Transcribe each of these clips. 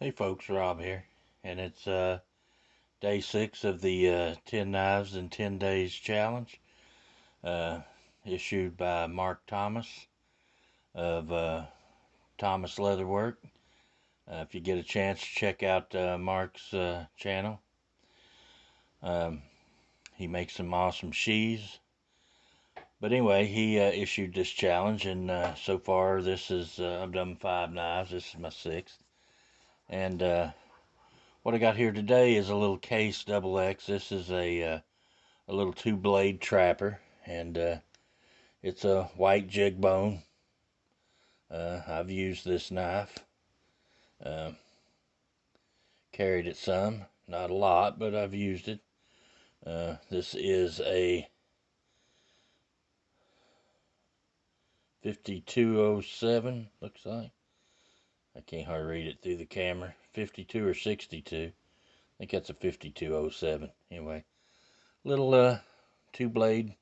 Hey folks, Rob here, and it's day 6 of the 10 Knives in 10 Days challenge, uh, issued by Mark Thomas of Thomas Leatherwork. If you get a chance, check out Mark's channel. Um, he makes some awesome sheaths. But anyway, he issued this challenge, and so far I've done 5 knives. This is my 6th, and what I got here today is a little Case Double X. This is a little 2-blade trapper, and it's a white jig bone. I've used this knife, uh, carried it some, not a lot, but I've used it. This is a 5207, looks like. I can't hardly read it through the camera. 52 or 62. I think that's a 5207. Anyway, little 2-blade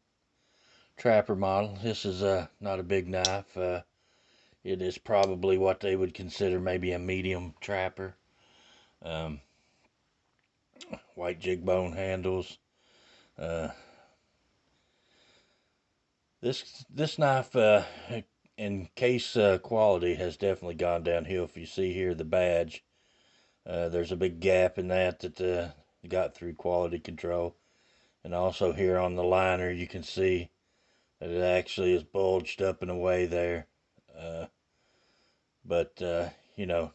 trapper model. This is not a big knife. It is probably what they would consider maybe a medium trapper. Um, White jig bone handles. Uh, this knife in case quality has definitely gone downhill. If you see here the badge, there's a big gap in that got through quality control, and also here on the liner you can see that it actually is bulged up and away there. Uh, but you know,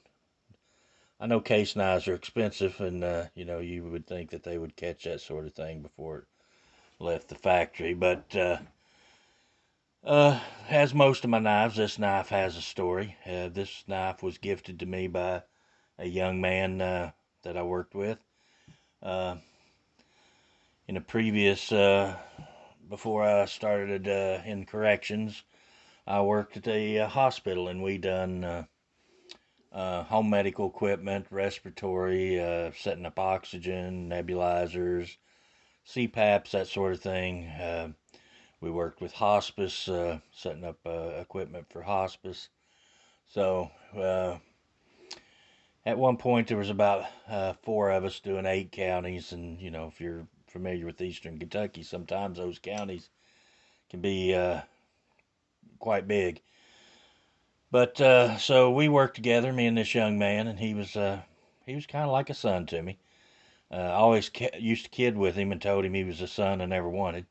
I know case knives are expensive, and you would think that they would catch that sort of thing before it left the factory. But as most of my knives, this knife has a story. This knife was gifted to me by a young man that I worked with. Uh, in a previous, before I started in corrections, I worked at a hospital, and we done home medical equipment, respiratory, setting up oxygen, nebulizers, CPAPs, that sort of thing. We worked with hospice, setting up equipment for hospice. So at one point there was about 4 of us doing 8 counties, and if you're familiar with Eastern Kentucky, sometimes those counties can be quite big. But so we worked together, me and this young man, and he was kind of like a son to me. I always used to kid with him and told him he was a son I never wanted,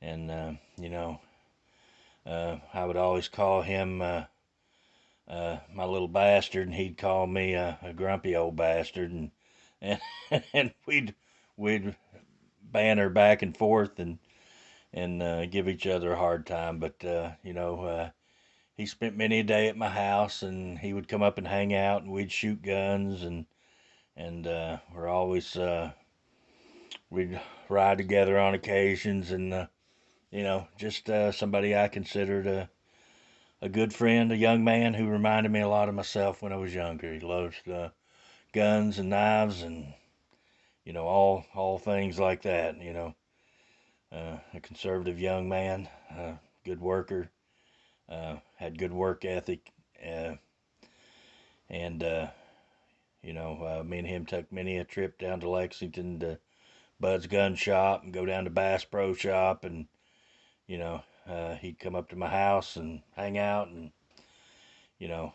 and I would always call him my little bastard, and he'd call me a grumpy old bastard, and and we'd banter back and forth and give each other a hard time. But he spent many a day at my house, and he would come up and hang out, and we'd shoot guns, and we're always we'd ride together on occasions, and just somebody I considered a good friend, a young man who reminded me a lot of myself when I was younger. He loved guns and knives, and all things like that. A conservative young man, good worker, had good work ethic, uh, and me and him took many a trip down to Lexington to Bud's gun shop and go down to Bass Pro Shop, and he'd come up to my house and hang out, and you know.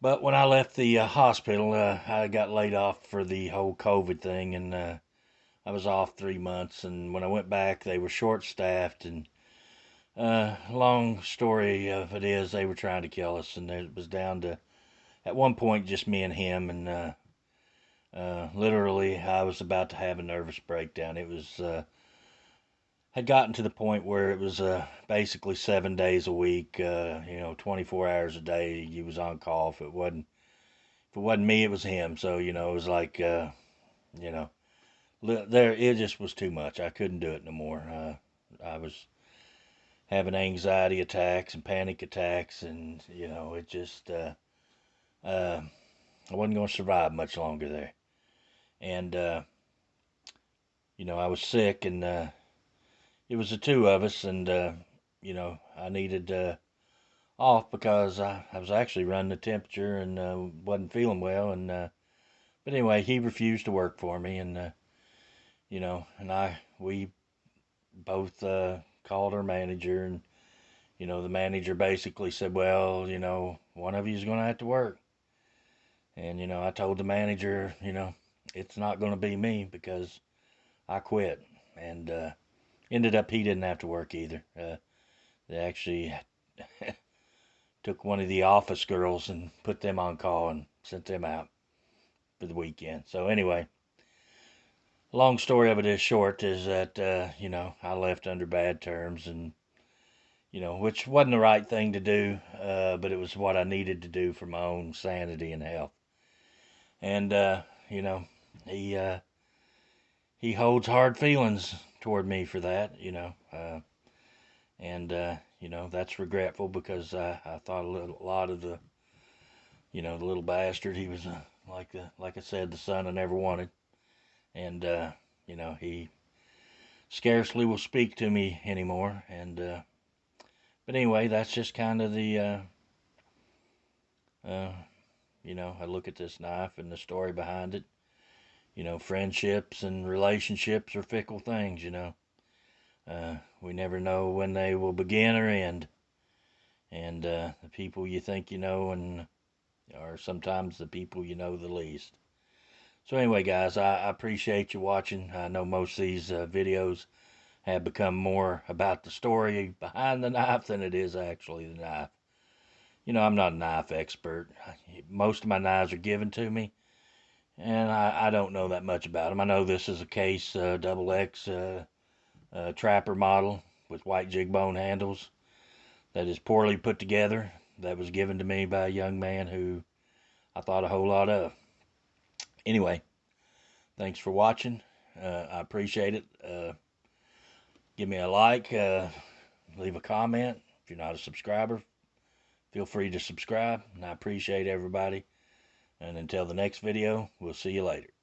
But when I left the hospital, I got laid off for the whole COVID thing, and I was off 3 months. And when I went back, they were short staffed, and long story of it is they were trying to kill us, and it was down to at one point just me and him, and literally I was about to have a nervous breakdown. It was had gotten to the point where it was basically 7 days a week, 24 hours a day. He was on call. If it wasn't me, it was him. So it was like you know there it just was too much. I couldn't do it no more. I was having anxiety attacks and panic attacks, and it just uh, I wasn't going to survive much longer there. And I was sick, and it was the two of us, and I needed off because I was actually running the temperature and wasn't feeling well. And but anyway, he refused to work for me, and and we both called our manager, and the manager basically said, well, one of you is going to have to work. And I told the manager, it's not going to be me because I quit. And ended up he didn't have to work either. They actually took one of the office girls and put them on call and sent them out for the weekend. So anyway, long story of it is short is that I left under bad terms, and which wasn't the right thing to do, but it was what I needed to do for my own sanity and health. And you know, he uh, he holds hard feelings toward me for that, and that's regretful because I thought a lot of the little bastard. He was like I said, the son I never wanted, and he scarcely will speak to me anymore. And but anyway, that's just kind of the uh, I look at this knife and the story behind it. Friendships and relationships are fickle things. We never know when they will begin or end, and the people you think you know and are sometimes the people you know the least. So anyway, guys, I appreciate you watching. I know most of these videos have become more about the story behind the knife than it is actually the knife. I'm not a knife expert. Most of my knives are given to me, and I don't know that much about them. I know this is a Case double X trapper model with white jig bone handles that is poorly put together. That was given to me by a young man who I thought a whole lot of. Anyway, thanks for watching. I appreciate it. Give me a like, leave a comment. If you're not a subscriber, feel free to subscribe. And I appreciate everybody. And until the next video, we'll see you later.